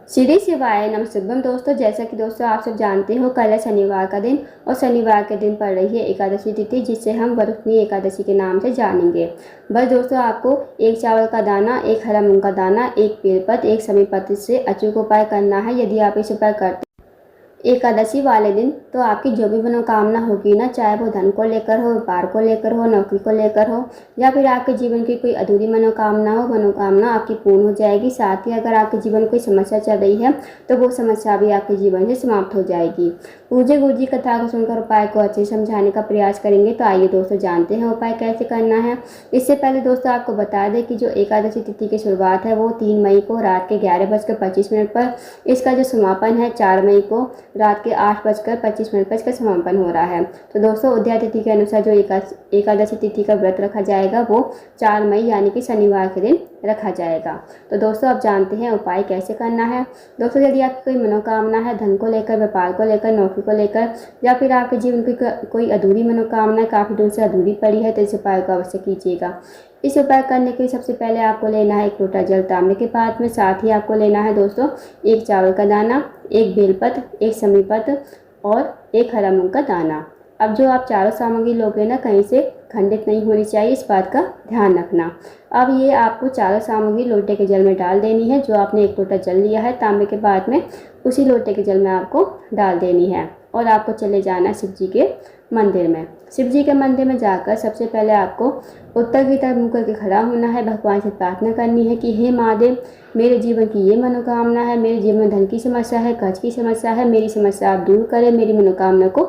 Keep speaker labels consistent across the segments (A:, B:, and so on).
A: श्री शिवाय नमः शुभम। दोस्तों, जैसा कि दोस्तों आप सब जानते हो, कल है शनिवार का दिन और शनिवार के दिन पड़ रही है एकादशी तिथि, जिसे हम वरुणनी एकादशी के नाम से जानेंगे। बस दोस्तों, आपको एक चावल का दाना, एक हरा मूंग का दाना, एक बेलपत्र, एक समी पत्र से अचूक उपाय करना है। यदि आप इस उपाय करते एकादशी वाले दिन तो आपकी जो भी मनोकामना होगी ना, चाहे वो धन को लेकर हो, व्यापार को लेकर हो, नौकरी को लेकर हो, या फिर आपके जीवन की कोई अधूरी मनोकामना हो, मनोकामना आपकी पूर्ण हो जाएगी। साथ ही अगर आपके जीवन में कोई समस्या चल रही है तो वो समस्या भी आपके जीवन से समाप्त हो जाएगी। पूज्य गुरु जी कथा को सुनकर उपाय को अच्छे से समझाने का प्रयास करेंगे। तो आइए दोस्तों, जानते हैं उपाय कैसे करना है। इससे पहले दोस्तों आपको बता दें कि जो एकादशी तिथि की शुरुआत है वो 3 मई को रात के 11:25 पर, इसका जो समापन है 4 मई को रात के 8:25 पर इसका समापन हो रहा है। तो दोस्तों, उदया तिथि के अनुसार जो एकादशी तिथि का व्रत रखा जाएगा वो 4 मई यानी कि शनिवार के दिन रखा जाएगा। तो दोस्तों, अब जानते हैं उपाय कैसे करना है। दोस्तों, यदि आपकी कोई मनोकामना है, धन को लेकर, व्यापार को लेकर, नौकरी को लेकर, या फिर आपके जीवन की कोई अधूरी मनोकामना काफ़ी दिन से अधूरी पड़ी है, तो इस उपाय को अवश्य कीजिएगा। इस उपाय करने के लिए सबसे पहले आपको लेना है 1 लोटा जल तांबे के पात्र में। साथ ही आपको लेना है दोस्तों 1 चावल का दाना, 1 बेलपत्र, 1 समी पत्र और 1 हरा मूंग का दाना। अब जो आप चारों सामग्री लोगे ना, कहीं से खंडित नहीं होनी चाहिए, इस बात का ध्यान रखना। अब ये आपको चारों सामग्री लोटे के जल में डाल देनी है। जो आपने 1 लोटा जल लिया है तांबे के पात्र में, उसी लोटे के जल में आपको डाल देनी है और आपको चले जाना है शिव जी के मंदिर में। शिव जी के मंदिर में जाकर सबसे पहले आपको उत्तर की तरफ मुँह करके खड़ा होना है। भगवान से प्रार्थना करनी है कि हे महादेव, मेरे जीवन की ये मनोकामना है, मेरे जीवन में धन की समस्या है, कर्ज की समस्या है, मेरी समस्या आप दूर करें, मेरी मनोकामना को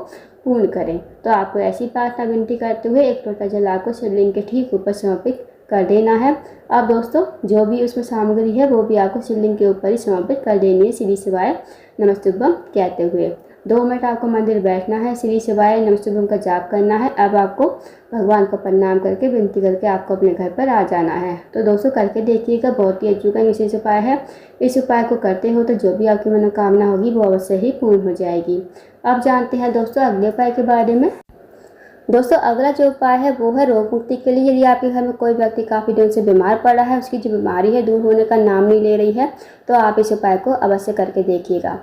A: पूर्ण करें। तो आपको ऐसी प्रार्थना विनती करते हुए 1 लोटा जल आपको शिवलिंग के ठीक ऊपर समर्पित कर देना है। अब दोस्तों, जो भी उसमें सामग्री है वो भी आपको शिवलिंग के ऊपर ही समर्पित कर देनी है, श्री शिवाय नमस्तुभ्यम कहते हुए। 2 मिनट आपको मंदिर बैठना है, श्री शिवाय नमस्तुभ्यम का जाप करना है। अब आपको भगवान को प्रणाम करके, विनती करके आपको अपने घर पर आ जाना है। तो दोस्तों, करके देखिएगा, बहुत ही अचूक विशेष उपाय है। इस उपाय को करते हो तो जो भी आपकी मनोकामना होगी वो अवश्य ही पूर्ण हो जाएगी। अब जानते हैं दोस्तों अगले उपाय के बारे में। दोस्तों, अगला जो उपाय है वो है रोग मुक्ति के लिए। यदि आपके घर में कोई व्यक्ति काफ़ी दिन से बीमार पड़ा है, उसकी जो बीमारी है दूर होने का नाम नहीं ले रही है, तो आप इस उपाय को अवश्य करके देखिएगा।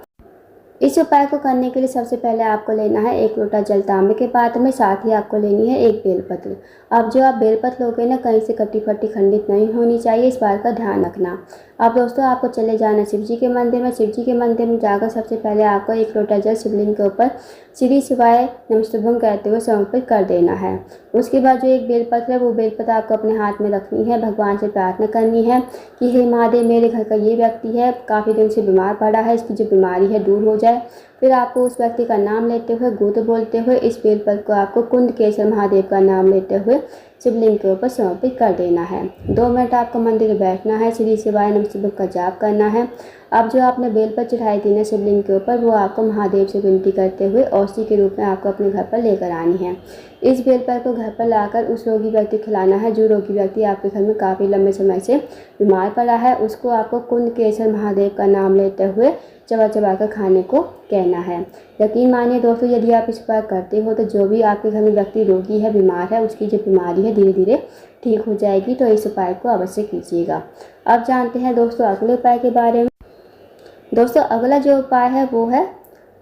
A: इस उपाय को करने के लिए सबसे पहले आपको लेना है 1 लोटा जल तांबे के पात्र में। साथ ही आपको लेनी है 1 बेलपत्र। अब जो आप बेलपत्र लोगे ना, कहीं से कटी फटी खंडित नहीं होनी चाहिए, इस बात का ध्यान रखना। अब दोस्तों, आपको चले जाना शिव जी के मंदिर में। शिव जी के मंदिर में जाकर सबसे पहले आपको 1 लोटा जल शिवलिंग के ऊपर श्री शिवाय नमस्तुभ्यम कहते हुए समर्पित कर देना है। उसके बाद जो 1 बेलपत्र है वो बेलपत्र आपको अपने हाथ में रखनी है। भगवान से प्रार्थना करनी है कि हे महादेव, मेरे घर का ये व्यक्ति है, काफ़ी दिन से बीमार पड़ा है, इसकी जो बीमारी है दूर हो जाए। फिर आपको उस व्यक्ति का नाम लेते हुए, गोत्र बोलते हुए, इस बेलपत्र को आपको कुंडकेश्वर महादेव का नाम लेते हुए शिवलिंग के ऊपर समर्पित कर देना है। 2 मिनट आपको मंदिर में बैठना है, श्री शिवाय नमस्तुभ्यम का जाप करना है। अब जो आपने बेलपत्र चढ़ाई थी ना शिवलिंग के ऊपर, वो आपको महादेव से विनती करते हुए औषधि के रूप में आपको अपने घर पर लेकर आनी है। इस बेलपत्र को घर पर लाकर उस रोगी व्यक्ति को खिलाना है। जो रोगी व्यक्ति आपके घर में काफ़ी लंबे समय से बीमार पड़ा है, उसको आपको कुंडकेश्वर महादेव का नाम लेते हुए चबा चबा कर खाने को कहना है। यकीन मानिए दोस्तों, यदि आप इस उपाय करते हो तो जो भी आपके घर में व्यक्ति रोगी है, बीमार है, उसकी जो बीमारी है धीरे धीरे ठीक हो जाएगी। तो इस उपाय को अवश्य कीजिएगा। अब जानते हैं दोस्तों अगले उपाय के बारे में। दोस्तों, अगला जो उपाय है वो है,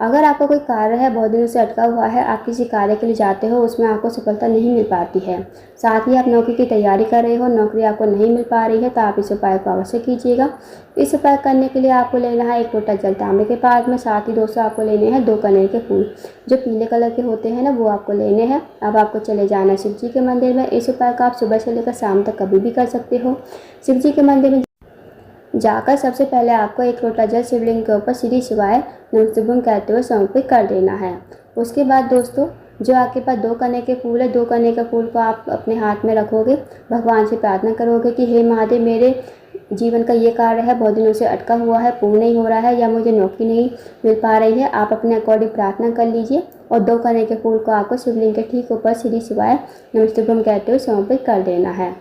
A: अगर आपका कोई कार्य है बहुत दिनों से अटका हुआ है, आप किसी कार्य के लिए जाते हो, उसमें आपको सफलता नहीं मिल पाती है, साथ ही आप नौकरी की तैयारी कर रहे हो, नौकरी आपको नहीं मिल पा रही है, तो आप इस उपाय को अवश्य कीजिएगा। इस उपाय करने के लिए आपको लेना है 1 लोटा जल तांबे के पात्र में। साथ ही दोस्तों आपको लेने हैं 2 कनेर के फूल, जो पीले कलर के होते हैं ना, वो आपको लेने हैं। अब आपको चले जाना है शिव जी के मंदिर में। इस उपाय को आप सुबह से लेकर शाम तक कभी भी कर सकते हो। शिव जी के मंदिर में जाकर सबसे पहले आपको 1 लोटा जल शिवलिंग के ऊपर श्री शिवाय नमस्तुभ्यम कहते हुए समर्पित कर देना है। उसके बाद दोस्तों, जो आपके पास 2 कनेर के फूल है, 2 कनेर के फूल को आप अपने हाथ में रखोगे, भगवान से प्रार्थना करोगे कि हे महादेव, मेरे जीवन का ये कार्य है बहुत दिनों से अटका हुआ है, पूर्ण नहीं हो रहा है, या मुझे नौकरी नहीं मिल पा रही है। आप अपने अकॉर्डिंग प्रार्थना कर लीजिए और 2 कनेर के फूल को आपको शिवलिंग के ठीक ऊपर श्री शिवाय नमस्तुभ्यम कहते हुए समर्पित कर देना है।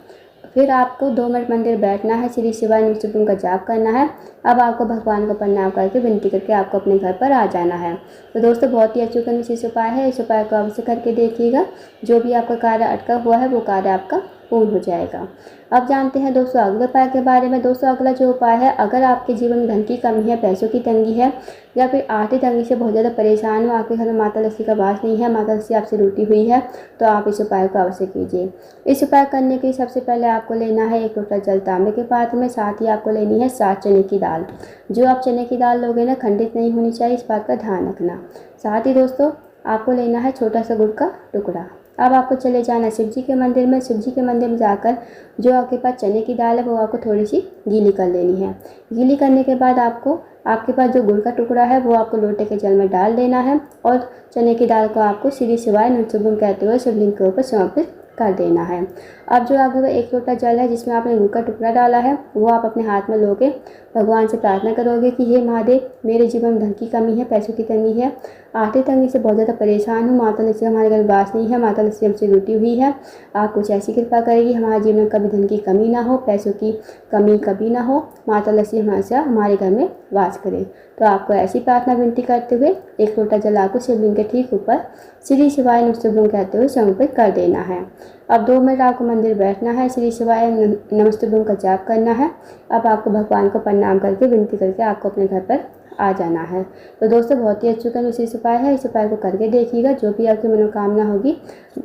A: फिर आपको 2 मिनट मंदिर बैठना है, श्री शिवाय नमस्तुभ्यम का जाप करना है। अब आपको भगवान को प्रणाम करके, विनती करके आपको अपने घर पर आ जाना है। तो दोस्तों, बहुत ही अचूक विशेष उपाय है, इस उपाय को अवश्य करके देखिएगा। जो भी आपका कार्य अटका हुआ है वो कार्य आपका पूर्ण हो जाएगा। अब जानते हैं दोस्तों अगले उपाय के बारे में। दोस्तों अगला जो उपाय है, अगर आपके जीवन में धन की कमी है, पैसों की तंगी है या फिर आर्थिक तंगी से बहुत ज़्यादा परेशान हो, आपके घर में माता लक्ष्मी का वास नहीं है, माता लक्ष्मी आपसे रूठी हुई है, तो आप इस उपाय को अवश्य कीजिए। इस उपाय करने के लिए सबसे पहले आपको लेना है 1 लोटा जल तांबे के पात्र में, साथ ही आपको लेनी है 7 चने की दाल। जो आप चने की दाल लोगे ना, खंडित नहीं होनी चाहिए, इस बात का ध्यान रखना। साथ ही दोस्तों आपको लेना है छोटा सा गुड़ का टुकड़ा। अब आपको चले जाना है शिव जी के मंदिर में। शिव जी के मंदिर में जाकर जो आपके पास चने की दाल है वो आपको थोड़ी सी गीली कर लेनी है। गीली करने के बाद आपको आपके पास जो गुड़ का टुकड़ा है वो आपको लोटे के जल में डाल देना है और चने की दाल को आपको श्री शिवाय नमः कहते हुए शिवलिंग के ऊपर समर्पित कर देना है। अब जो आपके 1 लोटा जल है जिसमें आपने गुड़ का टुकड़ा डाला है वो आप अपने हाथ में लोगे, भगवान से प्रार्थना करोगे कि हे महादेव, मेरे जीवन में धन की कमी है, पैसों की तंगी है, आर्थिक तंगी से बहुत ज़्यादा परेशान हूँ, माता लक्ष्मी हमारे घर में वास नहीं है, माता लक्ष्मी हमसे रूठी हुई है, आप कुछ ऐसी कृपा करेगी हमारे जीवन में कभी धन की कमी ना हो, पैसों की कमी कभी ना हो, माता लक्ष्मी हमेशा हमारे घर में वास करे। तो आपको ऐसी प्रार्थना विनती करते हुए 1 लोटा जल आपको शिवलिंग के ठीक ऊपर श्री शिवाय नमः कहते हुए समर्पित कर देना है। अब 2 मिनट आपको मंदिर बैठना है, श्री शिवाय नमः का जाप करना है। अब आपको भगवान को प्रणाम करके विनती करके आपको अपने घर पर आ जाना है। तो दोस्तों बहुत ही अच्छा विशेष उपाय है, इस उपाय को करके देखिएगा। जो भी आपकी मनोकामना होगी,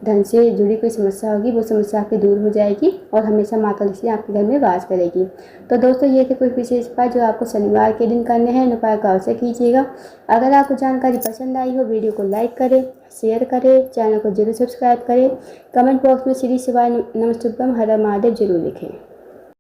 A: धन से जुड़ी कोई समस्या होगी, वो समस्या आपकी दूर हो जाएगी और हमेशा माता लक्ष्मी आपके घर में वास करेगी। तो दोस्तों ये थे कुछ विशेष उपाय जो आपको शनिवार के दिन करने हैं। इन उपाय को अवश्य कीजिएगा। अगर आपको जानकारी पसंद आई हो, वीडियो को लाइक करें, शेयर करें, चैनल को जरूर सब्सक्राइब करें, कमेंट बॉक्स में श्री शिवाय नमः हर हर महादेव जरूर लिखें।